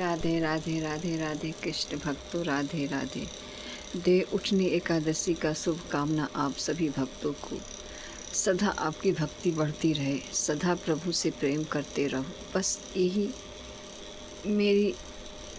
राधे राधे राधे राधे कृष्ण भक्तों राधे राधे। दे उठनी एकादशी का शुभकामना आप सभी भक्तों को। सदा आपकी भक्ति बढ़ती रहे, सदा प्रभु से प्रेम करते रहो, बस यही मेरी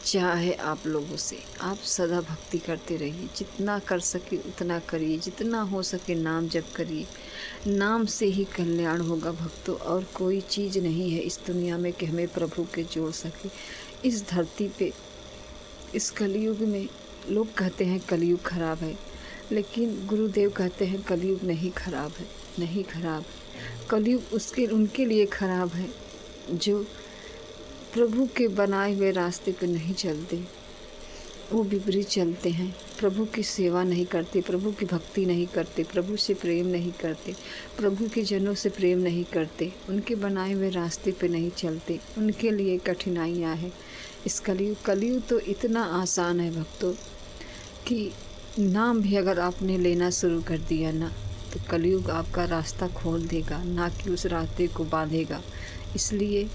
चाह है आप लोगों से। आप सदा भक्ति करते रहिए, जितना कर सके उतना करिए, जितना हो सके नाम जप करिए। नाम से ही कल्याण होगा भक्तों, और कोई चीज़ नहीं है इस दुनिया में कि हमें प्रभु के जोड़ सके। इस धरती पे, इस कलयुग में लोग कहते हैं कलयुग खराब है, लेकिन गुरुदेव कहते हैं कलयुग नहीं खराब है, नहीं खराब। कलयुग उनके लिए खराब है जो प्रभु के बनाए हुए रास्ते पर नहीं चलते, वो विपरीत चलते हैं, प्रभु की सेवा नहीं करते, प्रभु की भक्ति नहीं करते, प्रभु से प्रेम नहीं करते, प्रभु के जनों से प्रेम नहीं करते, उनके बनाए हुए रास्ते पे नहीं चलते। उनके लिए कठिनाइयाँ हैं इस कलयुग तो इतना आसान है भक्तों कि नाम भी अगर आपने लेना शुरू कर दिया ना, तो कलयुग आपका रास्ता खोल देगा, ना कि उस रास्ते को बांधेगा। इसलिए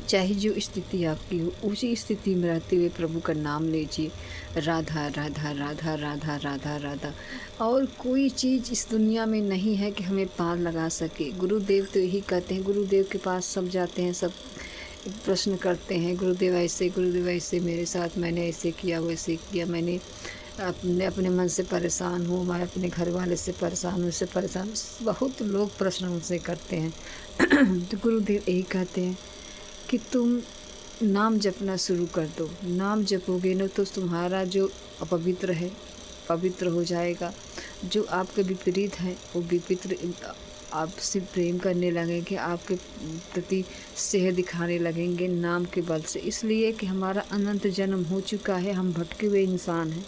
चाहे जो स्थिति आपकी हो, उसी स्थिति में रहते हुए प्रभु का नाम लीजिए। राधा राधा राधा राधा राधा राधा। और कोई चीज़ इस दुनिया में नहीं है कि हमें पार लगा सके। गुरुदेव तो यही कहते हैं, गुरुदेव के पास सब जाते हैं, सब प्रश्न करते हैं, गुरुदेव ऐसे मेरे साथ, मैंने ऐसे किया वैसे किया, मैंने अपने मन से परेशान हूँ, मैं अपने घर वाले से परेशान हूँ, उससे परेशान। बहुत लोग प्रश्न उनसे करते हैं तो गुरुदेव यही कहते हैं कि तुम नाम जपना शुरू कर दो। नाम जपोगे ना तो तुम्हारा जो अपवित्र है पवित्र हो जाएगा, जो आपके विपरीत है वो विपरीत आपसे प्रेम करने लगेंगे, आपके प्रति स्नेह दिखाने लगेंगे नाम के बल से। इसलिए कि हमारा अनंत जन्म हो चुका है, हम भटके हुए इंसान हैं।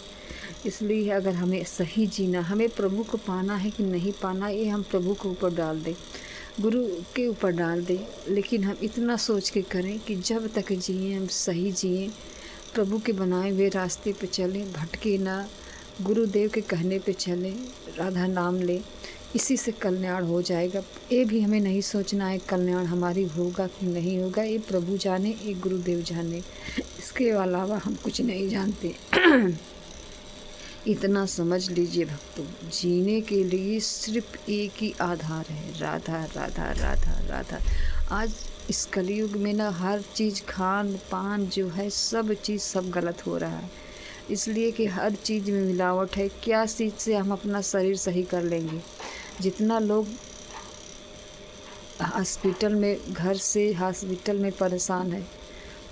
इसलिए अगर हमें सही जीना, हमें प्रभु को पाना है कि नहीं पाना, ये हम प्रभु के ऊपर डाल दें, गुरु के ऊपर डाल दें। लेकिन हम इतना सोच के करें कि जब तक जिए हम सही जिए, प्रभु के बनाए हुए रास्ते पे चलें, भटके ना, गुरुदेव के कहने पे चलें, राधा नाम लें, इसी से कल्याण हो जाएगा। ये भी हमें नहीं सोचना है कल्याण हमारी होगा कि नहीं होगा, ये प्रभु जाने, ये गुरुदेव जाने, इसके अलावा हम कुछ नहीं जानते। इतना समझ लीजिए भक्तों, जीने के लिए सिर्फ एक ही आधार है, राधा राधा राधा राधा। आज इस कलयुग में ना हर चीज़, खान पान जो है सब चीज़ सब गलत हो रहा है। इसलिए कि हर चीज़ में मिलावट है। क्या चीज़ से हम अपना शरीर सही कर लेंगे? जितना लोग हॉस्पिटल में, घर से हॉस्पिटल में परेशान है,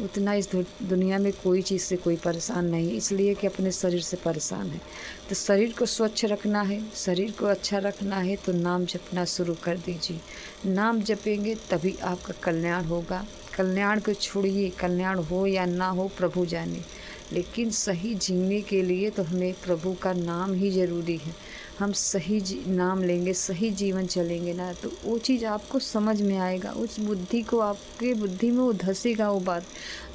उतना इस दुनिया में कोई चीज़ से कोई परेशान नहीं है, इसलिए कि अपने शरीर से परेशान है। तो शरीर को स्वच्छ रखना है, शरीर को अच्छा रखना है, तो नाम जपना शुरू कर दीजिए। नाम जपेंगे तभी आपका कल्याण होगा। कल्याण को छोड़िए, कल्याण हो या ना हो प्रभु जाने, लेकिन सही जीने के लिए तो हमें प्रभु का नाम ही ज़रूरी है। हम सही नाम लेंगे, सही जीवन चलेंगे ना, तो वो चीज़ आपको समझ में आएगा, उस बुद्धि को, आपके बुद्धि में वो धसेगा वो बात।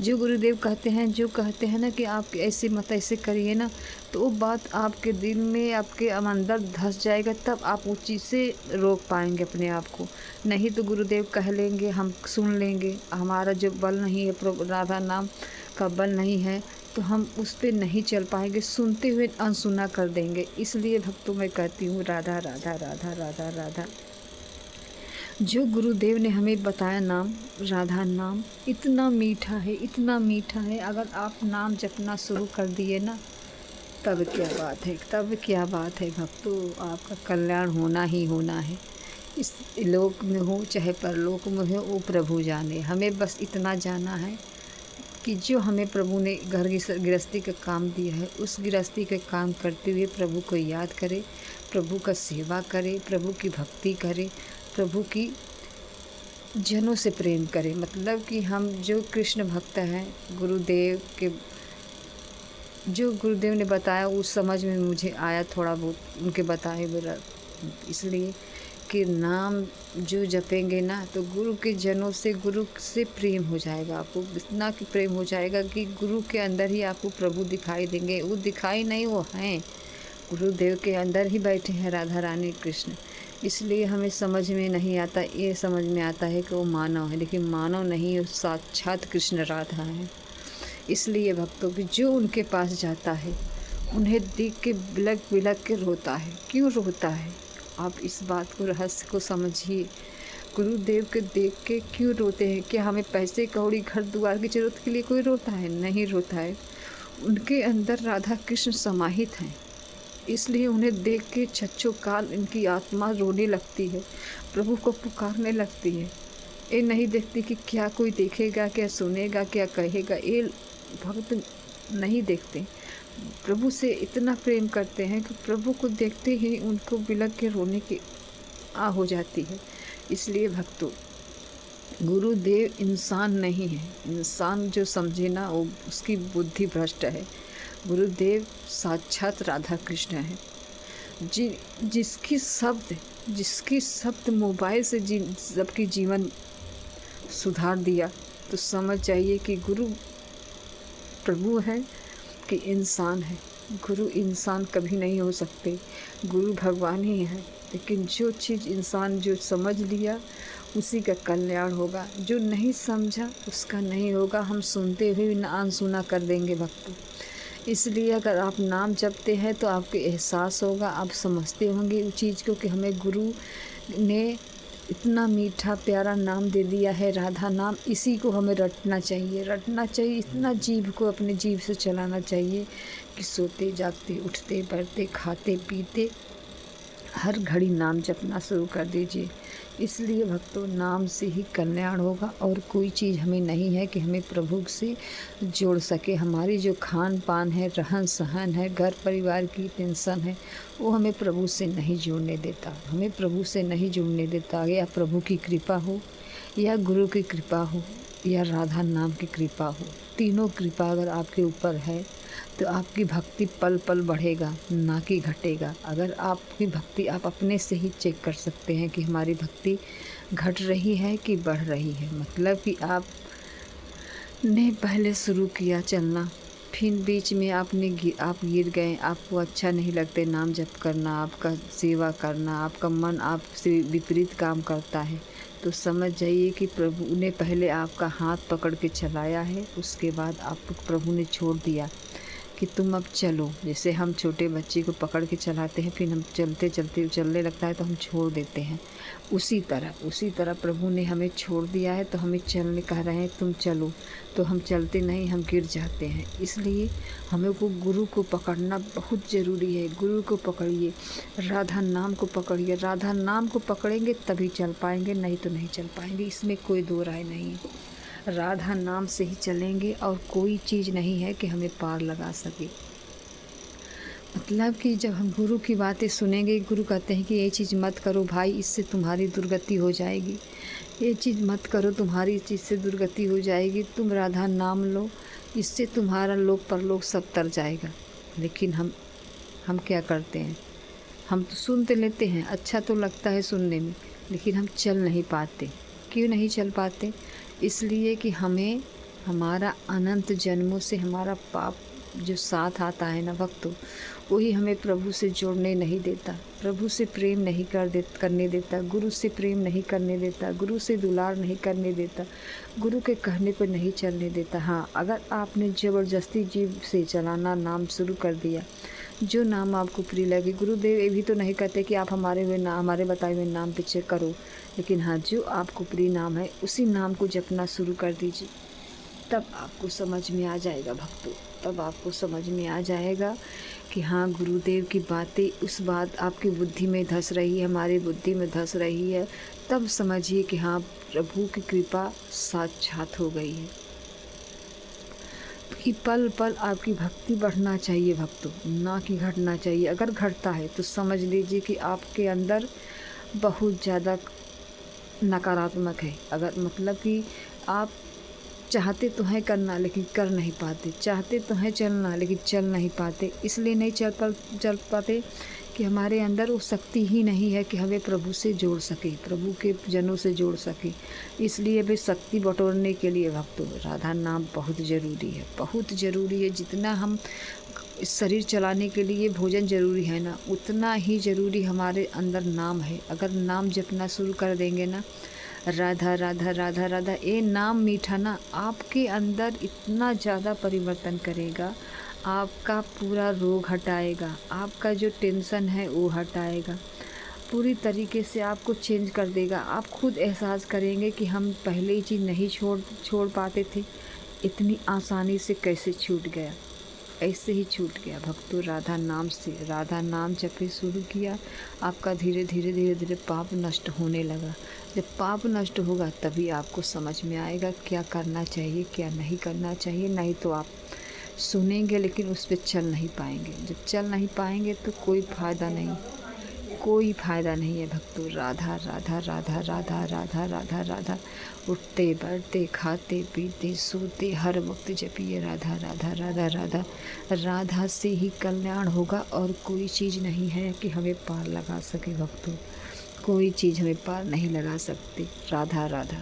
जो गुरुदेव कहते हैं, जो कहते हैं ना कि आप ऐसे मत ऐसे करिए ना, तो वो बात आपके दिल में, आपके अंदर धस जाएगा, तब आप उस चीज़ से रोक पाएंगे अपने आप को। नहीं तो गुरुदेव कह लेंगे, हम सुन लेंगे, हमारा जो बल नहीं है, राधा नाम का बल नहीं है, तो हम उस पर नहीं चल पाएंगे, सुनते हुए अनसुना कर देंगे। इसलिए भक्तों मैं कहती हूँ राधा राधा राधा राधा राधा। जो गुरुदेव ने हमें बताया नाम, राधा नाम इतना मीठा है, इतना मीठा है। अगर आप नाम जपना शुरू कर दिए ना, तब क्या बात है, तब क्या बात है भक्तों, आपका कल्याण होना ही होना है। इस लोक में हो चाहे परलोक में हो, वो प्रभु जाने। हमें बस इतना जाना है कि जो हमें प्रभु ने घर की गृहस्थी का काम दिया है, उस गृहस्थी का काम करते हुए प्रभु को याद करें, प्रभु का सेवा करें, प्रभु की भक्ति करें, प्रभु की जनों से प्रेम करें। मतलब कि हम जो कृष्ण भक्त हैं, गुरुदेव के जो गुरुदेव ने बताया उस समझ में मुझे आया थोड़ा बहुत उनके बताए हुए। इसलिए कि नाम जो जपेंगे ना, तो गुरु के जनों से, गुरु से प्रेम हो जाएगा आपको, इतना कि प्रेम हो जाएगा कि गुरु के अंदर ही आपको प्रभु दिखाई देंगे। वो दिखाई नहीं, वो हैं, गुरुदेव के अंदर ही बैठे हैं राधा रानी कृष्ण। इसलिए हमें समझ में नहीं आता, ये समझ में आता है कि वो मानव है, लेकिन मानव नहीं, वो साक्षात कृष्ण राधा है। इसलिए भक्तों की जो उनके पास जाता है उन्हें देख के बिलक बिलक के रोता है। क्यों रोता है? आप इस बात को, रहस्य को समझिए। गुरुदेव के देख के क्यों रोते हैं? क्या हमें पैसे कौड़ी घर द्वार की जरूरत के लिए कोई रोता है? नहीं रोता है। उनके अंदर राधा कृष्ण समाहित हैं, इसलिए उन्हें देख के छच्चों काल इनकी आत्मा रोने लगती है, प्रभु को पुकारने लगती है। ये नहीं देखती कि क्या कोई देखेगा, क्या सुनेगा, क्या कहेगा। ये भक्त नहीं देखते। प्रभु से इतना प्रेम करते हैं कि प्रभु को देखते ही उनको बिलक के रोने की आ हो जाती है। इसलिए भक्तों, गुरुदेव इंसान नहीं है। इंसान जो समझे ना, वो उसकी बुद्धि भ्रष्ट है। गुरुदेव साक्षात राधा कृष्ण है। जिसकी शब्द मोबाइल से सबकी जीवन सुधार दिया, तो समझ जाइए कि गुरु प्रभु है कि इंसान है। गुरु इंसान कभी नहीं हो सकते, गुरु भगवान ही है। लेकिन जो चीज़ इंसान जो समझ लिया उसी का कल्याण होगा, जो नहीं समझा उसका नहीं होगा। हम सुनते हुए ना अनसुना कर देंगे भक्तों। इसलिए अगर आप नाम जपते हैं तो आपको एहसास होगा, आप समझते होंगे उस चीज़ को कि हमें गुरु ने इतना मीठा प्यारा नाम दे दिया है, राधा नाम। इसी को हमें रटना चाहिए। इतना जीभ को अपने जीभ से चलाना चाहिए कि सोते जागते उठते बैठते खाते पीते हर घड़ी नाम जपना शुरू कर दीजिए। इसलिए भक्तों, नाम से ही कल्याण होगा और कोई चीज़ हमें नहीं है कि हमें प्रभु से जोड़ सके। हमारी जो खान पान है, रहन सहन है, घर परिवार की टेंशन है, वो हमें प्रभु से नहीं जोड़ने देता। हमें प्रभु से नहीं जुड़ने देता। या प्रभु की कृपा हो, या गुरु की कृपा हो, या राधा नाम की कृपा हो, तीनों कृपा अगर आपके ऊपर है तो आपकी भक्ति पल पल बढ़ेगा, ना कि घटेगा। अगर आपकी भक्ति, आप अपने से ही चेक कर सकते हैं कि हमारी भक्ति घट रही है कि बढ़ रही है। मतलब कि आपने पहले शुरू किया चलना, फिर बीच में आप गिर गए, आपको अच्छा नहीं लगते नाम जप करना, आपका सेवा करना, आपका मन आपसे विपरीत काम करता है, तो समझ जाइए कि प्रभु ने पहले आपका हाथ पकड़ के चलाया है, उसके बाद आप प्रभु ने छोड़ दिया कि तुम अब चलो। जैसे हम छोटे बच्चे को पकड़ के चलाते हैं, फिर हम चलते चलते चलने लगता है तो हम छोड़ देते हैं। उसी तरह प्रभु ने हमें छोड़ दिया है, तो हमें चलने कह रहे हैं तुम चलो, तो हम चलते नहीं, हम गिर जाते हैं। इसलिए हमें को गुरु को पकड़ना बहुत ज़रूरी है। गुरु को पकड़िए, राधा नाम को पकड़िए। राधा नाम को पकड़ेंगे तभी चल पाएंगे, नहीं तो नहीं चल पाएंगे। इसमें कोई दो राय नहीं है। राधा नाम से ही चलेंगे और कोई चीज़ नहीं है कि हमें पार लगा सके। मतलब कि जब हम गुरु की बातें सुनेंगे, गुरु कहते हैं कि ये चीज़ मत करो भाई, इससे तुम्हारी दुर्गति हो जाएगी। ये चीज़ मत करो, तुम्हारी चीज़ से दुर्गति हो जाएगी। तुम राधा नाम लो, इससे तुम्हारा लोक परलोक सब तर जाएगा। लेकिन हम क्या करते हैं? हम तो सुनते लेते हैं, अच्छा तो लगता है सुनने में, लेकिन हम चल नहीं पाते। क्यों नहीं चल पाते? इसलिए कि हमें हमारा अनंत जन्मों से हमारा पाप जो साथ आता है ना भक्तों, वही हमें प्रभु से जोड़ने नहीं देता, प्रभु से प्रेम नहीं करने देता, गुरु से प्रेम नहीं करने देता, गुरु से दुलार नहीं करने देता, गुरु के कहने पर नहीं चलने देता। हाँ, अगर आपने ज़बरदस्ती जीभ से चलाना नाम शुरू कर दिया, जो नाम आपको प्रिय लगे, गुरुदेव ये भी तो नहीं कहते कि आप हमारे बताए हुए नाम पीछे करो, लेकिन हाँ, जो आपको प्रिय नाम है उसी नाम को जपना शुरू कर दीजिए। तब आपको समझ में आ जाएगा भक्तों, तब आपको समझ में आ जाएगा कि हाँ, गुरुदेव की बातें, उस बात आपकी बुद्धि में धंस रही है, हमारी बुद्धि में धंस रही है। तब समझिए कि हाँ, प्रभु की कृपा साक्षात हो गई है। कि पल पल आपकी भक्ति बढ़ना चाहिए भक्तों, ना कि घटना चाहिए। अगर घटता है तो समझ लीजिए कि आपके अंदर बहुत ज़्यादा नकारात्मक है। अगर मतलब कि आप चाहते तो हैं करना, लेकिन कर नहीं पाते, चाहते तो हैं चलना, लेकिन चल नहीं पाते। इसलिए नहीं चल पाते कि हमारे अंदर वो शक्ति ही नहीं है कि हमें प्रभु से जोड़ सके, प्रभु के जनों से जोड़ सके। इसलिए वे शक्ति बटोरने के लिए भक्तों, राधा नाम बहुत ज़रूरी है, बहुत ज़रूरी है। जितना हम शरीर चलाने के लिए भोजन ज़रूरी है ना, उतना ही ज़रूरी हमारे अंदर नाम है। अगर नाम जपना शुरू कर देंगे ना, राधा राधा राधा राधा, ये नाम मीठा ना आपके अंदर इतना ज़्यादा परिवर्तन करेगा, आपका पूरा रोग हटाएगा, आपका जो टेंशन है वो हटाएगा, पूरी तरीके से आपको चेंज कर देगा। आप खुद एहसास करेंगे कि हम पहले ही चीज़ नहीं छोड़ पाते थे, इतनी आसानी से कैसे छूट गया, ऐसे ही छूट गया। भक्तों राधा नाम से, राधा नाम जपे शुरू किया, आपका धीरे धीरे धीरे धीरे पाप नष्ट होने लगा। जब पाप नष्ट होगा तभी आपको समझ में आएगा क्या करना चाहिए क्या नहीं करना चाहिए। नहीं तो आप सुनेंगे लेकिन उस पर चल नहीं पाएंगे। जब चल नहीं पाएंगे तो कोई फ़ायदा नहीं, कोई फ़ायदा नहीं है। भक्तों राधा राधा राधा राधा राधा राधा राधा, उठते बैठते खाते पीते सोते हर वक्त जपिए राधा राधा राधा राधा। राधा से ही कल्याण होगा और कोई चीज़ नहीं है कि हमें पार लगा सके। भक्तों कोई चीज़ हमें पार नहीं लगा सकती। राधा राधा।